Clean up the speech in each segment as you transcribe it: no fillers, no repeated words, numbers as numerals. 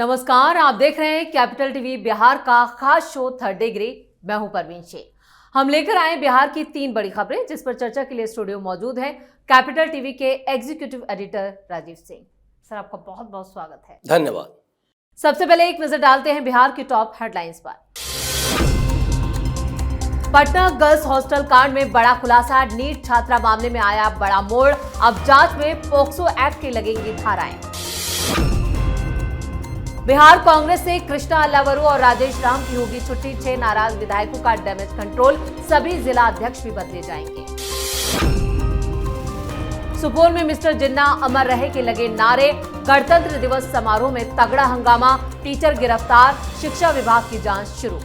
नमस्कार, आप देख रहे हैं कैपिटल टीवी बिहार का खास शो थर्ड डिग्री। मैं हूं परवीन शेख। हम लेकर आए बिहार की 3 बड़ी खबरें, जिस पर चर्चा के लिए स्टूडियो मौजूद है कैपिटल टीवी के executive editor Rajiv Singh. Sir, आपका बहुत बहुत स्वागत है। धन्यवाद। सबसे पहले एक नजर डालते हैं बिहार की टॉप हेडलाइंस पर। पटना गर्ल्स हॉस्टल कांड में बड़ा खुलासा, नीट छात्रा मामले में आया बड़ा मोड़। अब जांच में पोक्सो एक्ट की लगेंगी धाराएं। बिहार कांग्रेस से कृष्णा अल्लावरू और राजेश राम की होगी छुट्टी, 6 नाराज विधायकों का डैमेज कंट्रोल, सभी जिला अध्यक्ष भी बदले जाएंगे। सुपौल में मिस्टर जिन्ना अमर रहे के लगे नारे, गणतंत्र दिवस समारोह में तगड़ा हंगामा, टीचर गिरफ्तार, शिक्षा विभाग की जांच शुरू।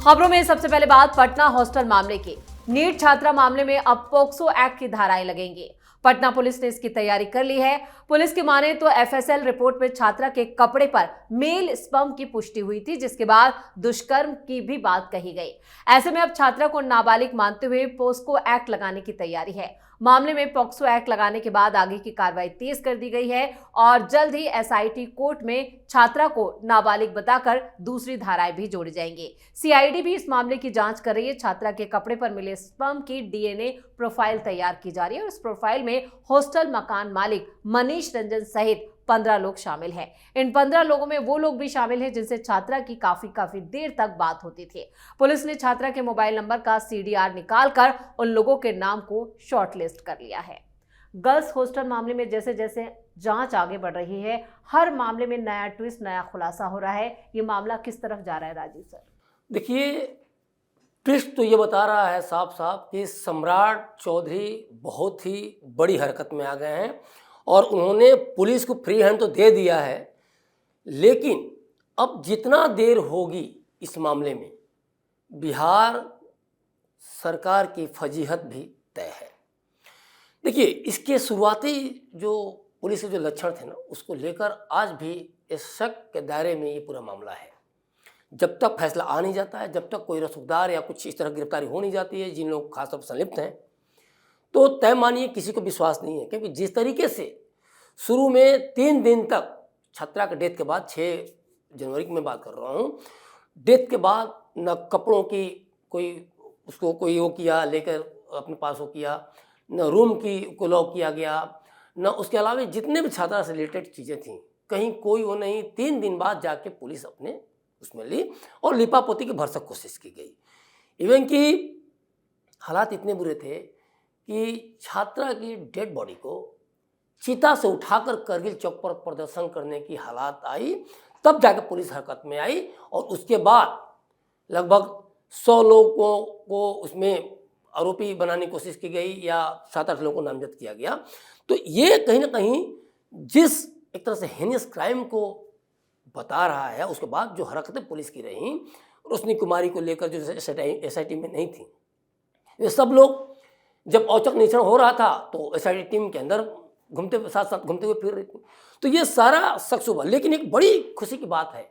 खबरों में सबसे पहले बात पटना हॉस्टल मामले की। नीट छात्रा मामले में अब पोक्सो एक्ट की धाराएं लगेंगी। पटना पुलिस ने इसकी तैयारी कर ली है। पुलिस की माने तो एफएसएल रिपोर्ट में छात्रा के कपड़े पर मेल स्पर्म की पुष्टि हुई थी, जिसके बाद दुष्कर्म की भी बात कही गई। ऐसे में अब छात्रा को नाबालिग मानते हुए पोस्को एक्ट लगाने की तैयारी है। मामले में पॉक्सो एक्ट लगाने के बाद आगे की कार्रवाई तेज कर दी गई है और जल्द ही एसआईटी कोर्ट में छात्रा को नाबालिग बताकर दूसरी धाराएं भी जोड़ी जाएंगी। सीआईडी भी इस मामले की जांच कर रही है। छात्रा के कपड़े पर मिले स्पर्म की डीएनए प्रोफाइल तैयार की जा रही है और इस प्रोफाइल में हॉस्टल मकान मालिक मनीष रंजन सहित 15 लोग शामिल हैं। इन 15 लोगों में वो लोग भी शामिल हैं जिनसे छात्रा की काफी देर तक बात होती थी। पुलिस ने छात्रा के मोबाइल नंबर का सीडीआर निकालकर उन लोगों के नाम को शॉर्टलिस्ट कर लिया है। गर्ल्स हॉस्टल मामले में जैसे जैसे जांच आगे बढ़ रही है, हर मामले में नया ट्विस्ट, नया खुलासा हो रहा है। ये मामला किस तरफ जा रहा है राजीव सर? देखिए, ट्विस्ट तो ये बता रहा है साफ साफ कि सम्राट चौधरी बहुत ही बड़ी हरकत में आ गए हैं और उन्होंने पुलिस को फ्री हैंड तो दे दिया है, लेकिन अब जितना देर होगी इस मामले में बिहार सरकार की फजीहत भी तय है। देखिए, इसके शुरुआती जो पुलिस के जो लक्षण थे ना, उसको लेकर आज भी इस शक के दायरे में ये पूरा मामला है। जब तक फैसला आ नहीं जाता है, जब तक कोई रसूखदार या कुछ इस तरह गिरफ्तारी हो नहीं जाती है जिन लोग खासतौर पर संलिप्त हैं, तो तय मानिए किसी को विश्वास नहीं है। क्योंकि जिस तरीके से शुरू में 3 दिन तक छात्रा के डेथ के बाद, 6 जनवरी की मैं बात कर रहा हूँ, डेथ के बाद न कपड़ों की उसको कोई वो किया लेकर अपने पास वो किया, न रूम की को लॉक किया गया, न उसके अलावा जितने भी छात्रा से रिलेटेड चीज़ें थीं कहीं कोई वो नहीं। 3 दिन बाद जाके पुलिस अपने उसमें ली और लिपापोती की भरसक कोशिश की गई। इवन कि हालात इतने बुरे थे कि छात्रा की डेड बॉडी को चिता से उठाकर करगिल चौक पर प्रदर्शन करने की हालात आई, तब जाकर पुलिस हरकत में आई और उसके बाद लगभग 100 लोगों को उसमें आरोपी बनाने की कोशिश की गई या 7-8 लोगों को नामजद किया गया। तो ये कहीं ना कहीं जिस एक तरह से हेनियस क्राइम को बता रहा है, उसके बाद जो हरकतें पुलिस की रहीं, रोशनी कुमारी को लेकर जो एसआईटी में नहीं थी, ये सब लोग जब औचक निरीक्षण हो रहा था तो एसआईटी टीम के अंदर साथ साथ घूमते हुए फिर रही थी। तो ये सारा शख्स हुआ। लेकिन एक बड़ी खुशी की बात है,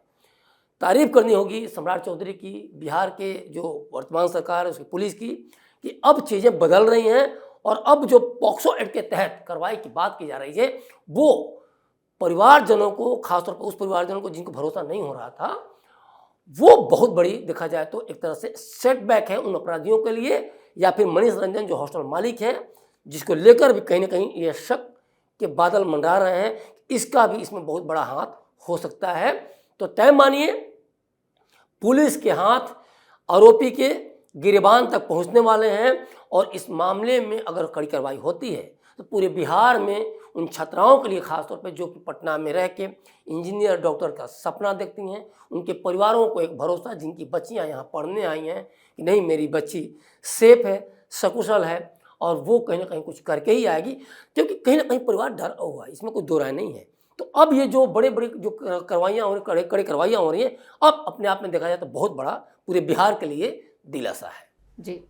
तारीफ करनी होगी सम्राट चौधरी की, बिहार के जो वर्तमान सरकार है उसकी पुलिस की, कि अब चीज़ें बदल रही हैं और अब जो पॉक्सो एक्ट के तहत कार्रवाई की बात की जा रही है, वो परिवारजनों को, खासतौर पर उस परिवारजनों को जिनको भरोसा नहीं हो रहा था, वो बहुत बड़ी देखा जाए तो एक तरह से सेटबैक है उन अपराधियों के लिए, या फिर मनीष रंजन जो हॉस्टल मालिक है, जिसको लेकर भी कहीं ना कहीं ये शक के बादल मंडरा रहे हैं, इसका भी इसमें बहुत बड़ा हाथ हो सकता है। तो तय मानिए पुलिस के हाथ आरोपी के गिरेबान तक पहुंचने वाले हैं और इस मामले में अगर कड़ी कार्रवाई होती है तो पूरे बिहार में उन छात्राओं के लिए, खासतौर पर जो कि पटना में रह के इंजीनियर डॉक्टर का सपना देखती हैं, उनके परिवारों को एक भरोसा, जिनकी बच्चियां यहाँ पढ़ने आई हैं कि नहीं मेरी बच्ची सेफ है, सकुशल है और वो कहीं ना कहीं कुछ करके ही आएगी, क्योंकि कहीं ना कहीं परिवार डरा हुआ है, इसमें कोई दो राय नहीं है। तो अब ये जो बड़े जो कार्रवाइयाँ हो रही, कड़े कार्रवाइयाँ हो रही हैं, अब अपने आप में देखा जाए तो बहुत बड़ा पूरे बिहार के लिए दिलासा है। जी,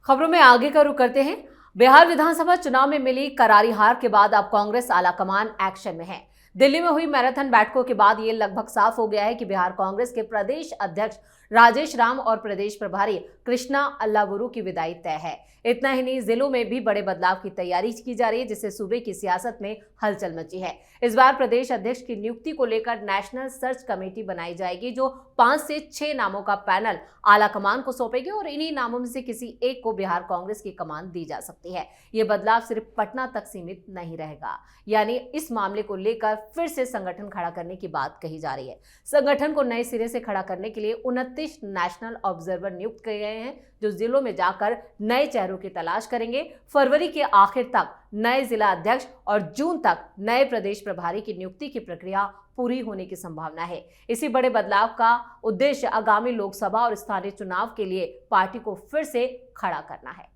खबरों में आगे का रुख करते हैं। बिहार विधानसभा चुनाव में मिली करारी हार के बाद अब कांग्रेस आलाकमान एक्शन में है। दिल्ली में हुई मैराथन बैठकों के बाद ये लगभग साफ हो गया है कि बिहार कांग्रेस के प्रदेश अध्यक्ष राजेश राम और प्रदेश प्रभारी कृष्णा अल्लावुरु की विदाई तय है। इतना ही नहीं, जिलों में भी बड़े बदलाव की तैयारी की जा रही है, जिससे सूबे की सियासत में हलचल मची है। इस बार प्रदेश अध्यक्ष की नियुक्ति को लेकर नेशनल सर्च कमेटी बनाई जाएगी, जो 5 से 6 नामों का पैनल आला कमान को सौंपेगी और इन्हीं नामों में से किसी एक को बिहार कांग्रेस की कमान दी जा सकती है। ये बदलाव सिर्फ पटना तक सीमित नहीं रहेगा, यानी इस मामले को लेकर फिर से संगठन खड़ा करने की बात कही जा रही है। संगठन को नए सिरे से खड़ा करने के लिए 29 नेशनल ऑब्जर्वर नियुक्त किए गए हैं, जो जिलों में जाकर नए चेहरों की तलाश करेंगे। फरवरी के आखिर तक नए जिला अध्यक्ष और जून तक नए प्रदेश प्रभारी की नियुक्ति की प्रक्रिया पूरी होने की संभावना है। इसी बड़े बदलाव का उद्देश्य आगामी लोकसभा और स्थानीय चुनाव के लिए पार्टी को फिर से खड़ा करना है।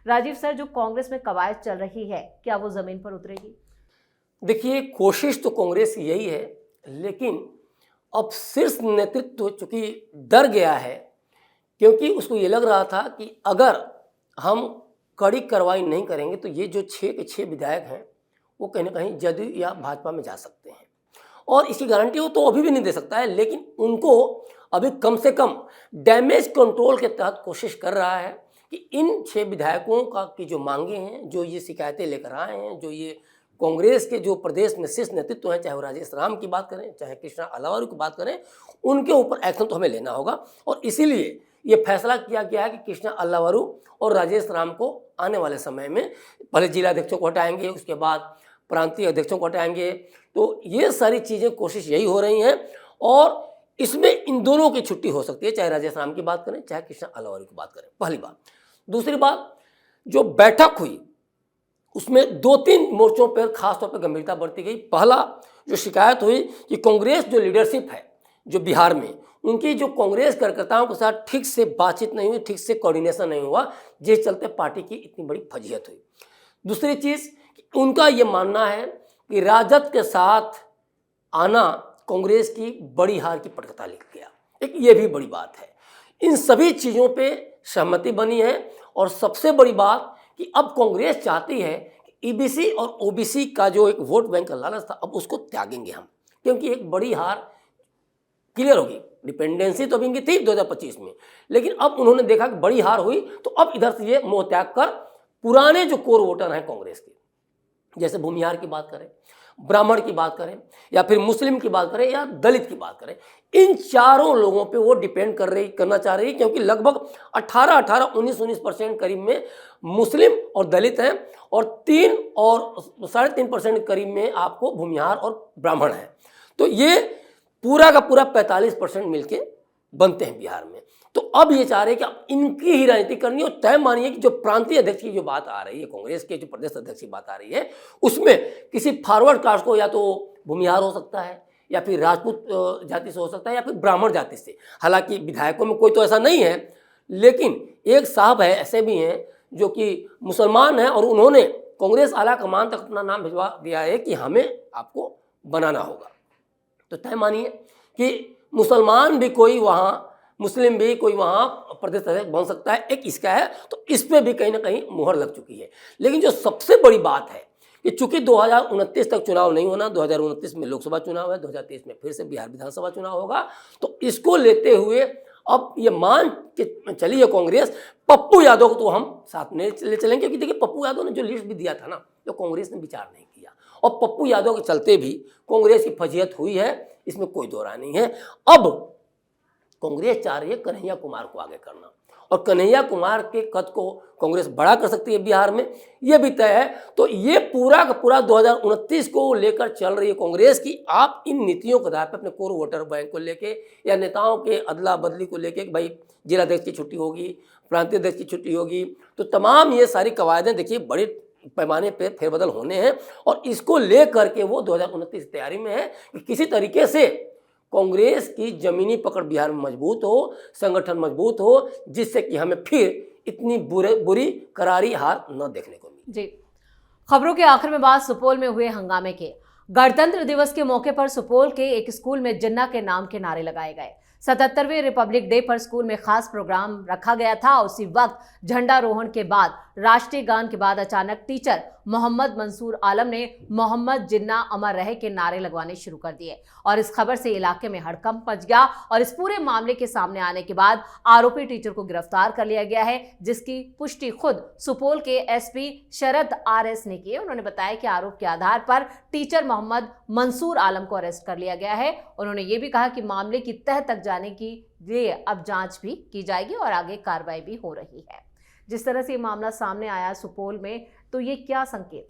राजीव सर, जो कांग्रेस में कवायद चल रही है, क्या वो जमीन पर उतरेगी? देखिए, कोशिश तो कांग्रेस की यही है, लेकिन अब शीर्ष नेतृत्व चूंकि डर गया है, क्योंकि उसको ये लग रहा था कि अगर हम कड़ी कार्रवाई नहीं करेंगे तो ये जो 6 के 6 विधायक हैं वो कहीं ना कहीं जदयू या भाजपा में जा सकते हैं, और इसकी गारंटी वो तो अभी भी नहीं दे सकता है, लेकिन उनको अभी कम से कम डैमेज कंट्रोल के तहत कोशिश कर रहा है कि इन 6 विधायकों की जो मांगे हैं, जो ये शिकायतें लेकर आए हैं, जो ये कांग्रेस के जो प्रदेश में शीर्ष नेतृत्व हैं, चाहे वो राजेश राम की बात करें, चाहे कृष्णा अल्लावुरु की बात करें, उनके ऊपर एक्शन तो हमें लेना होगा। और इसीलिए ये फैसला किया गया है कि कृष्णा अल्लावुरु और राजेश राम को आने वाले समय में पहले जिला अध्यक्षों को हटाएंगे, उसके बाद प्रांतीय अध्यक्षों को हटाएंगे। तो ये सारी चीज़ें कोशिश यही हो रही हैं, और इसमें इन दोनों की छुट्टी हो सकती है, चाहे राजेश राम की बात करें, चाहे कृष्णा अल्लावुरु की बात करें। पहली बात। दूसरी बात, जो बैठक हुई उसमें 2-3 मोर्चों पर खासतौर पर गंभीरता बरती गई। पहला जो शिकायत हुई कि कांग्रेस जो लीडरशिप है जो बिहार में, उनकी जो कांग्रेस कार्यकर्ताओं के साथ ठीक से बातचीत नहीं हुई, ठीक से कोऑर्डिनेशन नहीं हुआ, जिस चलते पार्टी की इतनी बड़ी फजीहत हुई। दूसरी चीज़, उनका ये मानना है कि राजद के साथ आना कांग्रेस की बड़ी हार की पटकथा लिख गया। एक ये भी बड़ी बात है। इन सभी चीज़ों पे सहमति बनी है, और सबसे बड़ी बात कि अब कांग्रेस चाहती है कि ईबीसी और ओबीसी का जो एक वोट बैंक का लालच था, अब उसको त्यागेंगे हम, क्योंकि एक बड़ी हार क्लियर होगी। डिपेंडेंसी तो इनकी थी 2025 में, लेकिन अब उन्होंने देखा कि बड़ी हार हुई, तो अब इधर से ये मोह त्याग कर पुराने जो कोर वोटर हैं कांग्रेस के, जैसे भूमिहार की बात करें, ब्राह्मण की बात करें, या फिर मुस्लिम की बात करें, या दलित की बात करें, इन चारों लोगों पे वो डिपेंड करना चाह रही है, क्योंकि लगभग 19% करीब में मुस्लिम और दलित हैं, और 3 और 3.5% करीब में आपको भूमिहार और ब्राह्मण हैं। तो ये पूरा का पूरा 45% मिलके बनते हैं बिहार में। तो अब ये चाह रहे हैं कि अब इनकी ही राजनीति करनी है। और तय मानिए कि जो प्रांतीय अध्यक्ष की जो बात आ रही है, कांग्रेस के जो प्रदेश अध्यक्ष की बात आ रही है, उसमें किसी फॉरवर्ड कास्ट को या तो भूमिहार हो सकता है, या फिर राजपूत जाति से हो सकता है, या फिर ब्राह्मण जाति से। हालांकि विधायकों में कोई तो ऐसा नहीं है, लेकिन एक साहब है, ऐसे भी हैं जो कि मुसलमान हैं, और उन्होंने कांग्रेस आला कमान तक अपना नाम भिजवा दिया है कि हमें आपको बनाना होगा। तो तय मानिए कि मुसलमान भी कोई वहाँ, मुस्लिम भी कोई वहाँ प्रदेश अध्यक्ष बन सकता है, एक इसका है। तो इस पर भी कहीं ना कहीं मुहर लग चुकी है। लेकिन जो सबसे बड़ी बात है कि चूंकि 2029 तक चुनाव नहीं होना, 2029 में लोकसभा चुनाव है, 2023 में फिर से बिहार विधानसभा चुनाव होगा, तो इसको लेते हुए अब ये मान के चली है कांग्रेस, पप्पू यादव को तो हम साथ में ले चलेंगे, क्योंकि देखिए पप्पू यादव ने जो लिस्ट भी दिया था ना, तो कांग्रेस ने विचार नहीं किया, और पप्पू यादव के चलते भी कांग्रेस की फजीहत हुई है, इसमें कोई दो राय नहीं है। अब कांग्रेस चाह रही है कन्हैया कुमार को आगे करना, और कन्हैया कुमार के कद को कांग्रेस बड़ा कर सकती है बिहार में, यह भी तय है। तो ये पूरा का पूरा 2029 को लेकर चल रही है कांग्रेस की। आप इन नीतियों के आधार पर अपने कोर वोटर बैंक को लेके, या नेताओं के अदला बदली को लेके, भाई जिलाध्यक्ष की छुट्टी होगी, प्रांतीय अध्यक्ष की छुट्टी होगी, तो तमाम ये सारी कवायदें देखिए बड़े पैमाने पर फेरबदल होने हैं, और इसको ले करके वो 2029 की तैयारी में है कि किसी तरीके से कांग्रेस की जमीनी पकड़ बिहार में मजबूत हो, संगठन मजबूत हो, जिससे कि हमें फिर इतनी बुरी करारी हार न देखने को मिले। जी, खबरों के आखिर में बात सुपौल में हुए हंगामे के। गणतंत्र दिवस के मौके पर सुपौल के एक स्कूल में जिन्ना के नाम के नारे लगाए गए। 77वें रिपब्लिक डे पर स्कूल में खास प्रोग्राम रखा गया था। उसी वक्त झंडारोहण के बाद राष्ट्रीय गान के बाद अचानक टीचर मोहम्मद मंसूर आलम ने मोहम्मद जिन्ना अमर रहे के नारे लगवाने शुरू कर दिए और इस खबर से इलाके में हड़कंप मच गया और इस पूरे मामले के सामने आने के बाद आरोपी टीचर को गिरफ्तार कर लिया गया है, जिसकी पुष्टि खुद सुपौल के एसपी शरद आरएस ने की। उन्होंने बताया कि आरोप के आधार पर टीचर मोहम्मद मंसूर आलम को अरेस्ट कर लिया गया है। उन्होंने ये भी कहा कि मामले की तह तक जाने की लिए अब जांच भी की जाएगी और आगे कार्रवाई भी हो रही है। जिस तरह से ये मामला सामने आया सुपौल में, तो ये क्या संकेत?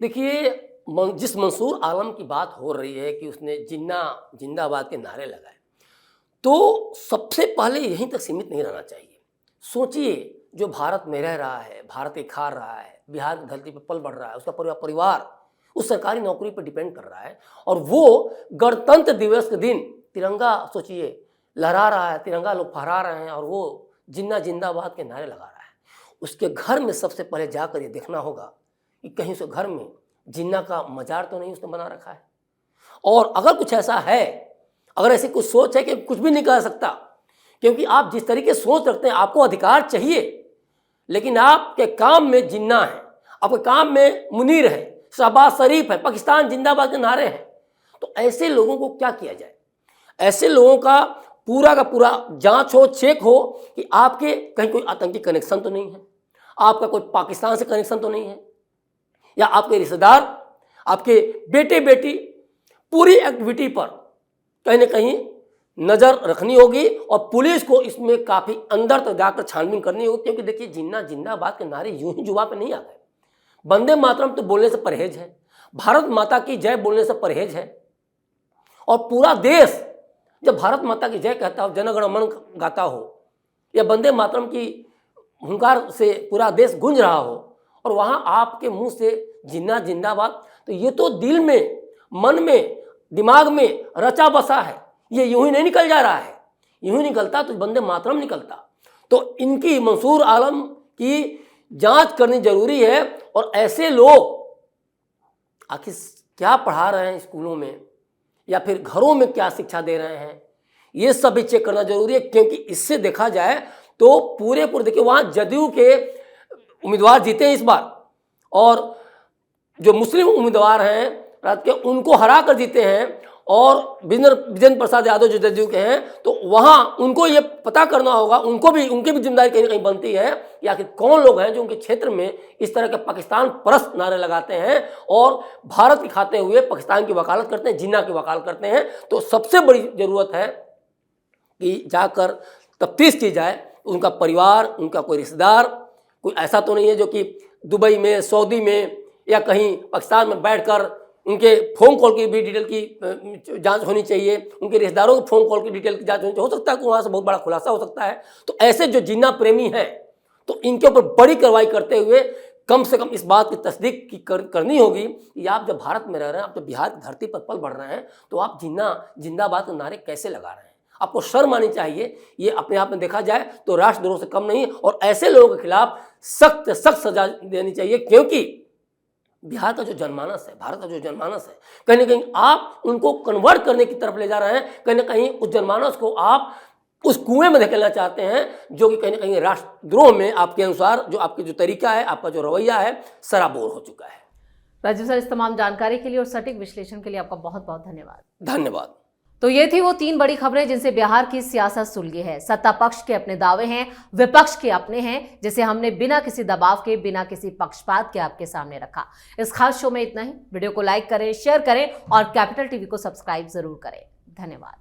देखिए, जिस मंसूर आलम की बात हो रही है कि उसने जिन्ना जिंदाबाद के नारे लगाए, तो सबसे पहले यहीं तक सीमित नहीं रहना चाहिए। सोचिए, जो भारत में रह रहा है, भारत के खा रहा है, बिहार की धरती पर पल बढ़ रहा है, उसका परिवार उस सरकारी नौकरी पर डिपेंड कर रहा है और वो गणतंत्र दिवस के दिन तिरंगा, सोचिए, लहरा रहा है, तिरंगा लोग फहरा रहे हैं और वो जिन्ना जिंदाबाद के नारे लगा रहा है। उसके घर में सबसे पहले जाकर ये देखना होगा कि कहीं उसके घर में जिन्ना का मजार तो नहीं उसने बना रखा है। और अगर कुछ ऐसा है, अगर ऐसी कुछ सोच है कि कुछ भी नहीं कर सकता, क्योंकि आप जिस तरीके सोच रखते हैं, आपको अधिकार चाहिए, लेकिन आपके काम में जिन्ना है, आपके काम में मुनीर है, शहबाज शरीफ है, पाकिस्तान जिंदाबाद के नारे हैं, तो ऐसे लोगों को क्या किया जाए? ऐसे लोगों का पूरा जांच हो, चेक हो कि आपके कहीं कोई आतंकी कनेक्शन तो नहीं है, आपका कोई पाकिस्तान से कनेक्शन तो नहीं है, या आपके रिश्तेदार, आपके बेटे बेटी, पूरी एक्टिविटी पर कहीं ना कहीं नज़र रखनी होगी और पुलिस को इसमें काफ़ी अंदर तक जाकर छानबीन करनी होगी। क्योंकि देखिए, जिन्ना जिंदाबाद के नारे यूं ही जुबान पे नहीं आ गए। वंदे मातरम तो बोलने से परहेज है, भारत माता की जय बोलने से परहेज है, और पूरा देश जब भारत माता की जय कहता हो, जन गण मन गाता हो, या वंदे मातरम की हुंकार से पूरा देश गूंज रहा हो, और वहाँ आपके मुंह से जिन्ना जिंदाबाद, तो ये तो दिल में, मन में, दिमाग में रचा बसा है, ये यूं ही नहीं निकल जा रहा है। यूं ही निकलता तो वंदे मातरम निकलता। तो इनकी, मंसूर आलम की जांच करनी जरूरी है। और ऐसे लोग आखिर क्या पढ़ा रहे हैं स्कूलों में, या फिर घरों में क्या शिक्षा दे रहे हैं, ये सब भी चेक करना जरूरी है। क्योंकि इससे देखा जाए तो पूरे देखिए, वहाँ जदयू के उम्मीदवार जीते हैं इस बार, और जो मुस्लिम उम्मीदवार हैं रात के, उनको हरा कर जीते हैं, और विजेंद्र प्रसाद यादव जो जदयू के हैं, तो वहाँ उनको ये पता करना होगा, उनकी भी जिम्मेदारी कहीं ना कहीं बनती है कि आखिर कौन लोग हैं जो उनके क्षेत्र में इस तरह के पाकिस्तान परस्त नारे लगाते हैं और भारत की खाते हुए पाकिस्तान की वकालत करते हैं, जिन्ना की वकालत करते हैं। तो सबसे बड़ी ज़रूरत है कि जाकर तफ्तीश की जाए, उनका परिवार, उनका कोई रिश्तेदार, कोई ऐसा तो नहीं है जो कि दुबई में, सऊदी में या कहीं पाकिस्तान में बैठकर उनके फ़ोन कॉल की भी डिटेल की जांच होनी चाहिए, उनके रिश्तेदारों के फ़ोन कॉल की डिटेल की जांच होनी चाहिए। हो सकता है कि वहाँ से बहुत बड़ा खुलासा हो सकता है। तो ऐसे जो जिन्ना प्रेमी हैं, तो इनके ऊपर बड़ी कार्रवाई करते हुए कम से कम इस बात की तस्दीक की करनी होगी कि आप जब भारत में रह रहे हैं, आप जब बिहार की धरती पर पल बढ़ रहे हैं, तो आप जिन्ना जिंदाबाद के नारे कैसे लगा रहे हैं? आपको शर्म आनी चाहिए। ये अपने आप में देखा जाए तो राष्ट्रद्रोह से कम नहीं, और ऐसे लोगों के खिलाफ सख्त सजा देनी चाहिए। क्योंकि बिहार का जो जनमानस है, भारत का जो जनमानस है, कहीं ना कहीं आप उनको कन्वर्ट करने की तरफ ले जा रहे हैं। कहीं ना कहीं उस जनमानस को आप उस कुएं में धकेलना चाहते हैं, जो कि कहीं ना कहीं राष्ट्रद्रोह में आपके अनुसार जो आपके जो तरीका है, आपका जो रवैया है, सराबोर हो चुका है। राजीव सर, इस तमाम जानकारी के लिए और सटीक विश्लेषण के लिए आपका बहुत बहुत धन्यवाद। धन्यवाद। तो ये थी वो 3 बड़ी खबरें जिनसे बिहार की सियासत सुलगी है। सत्ता पक्ष के अपने दावे हैं, विपक्ष के अपने हैं, जिसे हमने बिना किसी दबाव के, बिना किसी पक्षपात के आपके सामने रखा। इस खास शो में इतना ही। वीडियो को लाइक करें, शेयर करें और कैपिटल टीवी को सब्सक्राइब जरूर करें। धन्यवाद।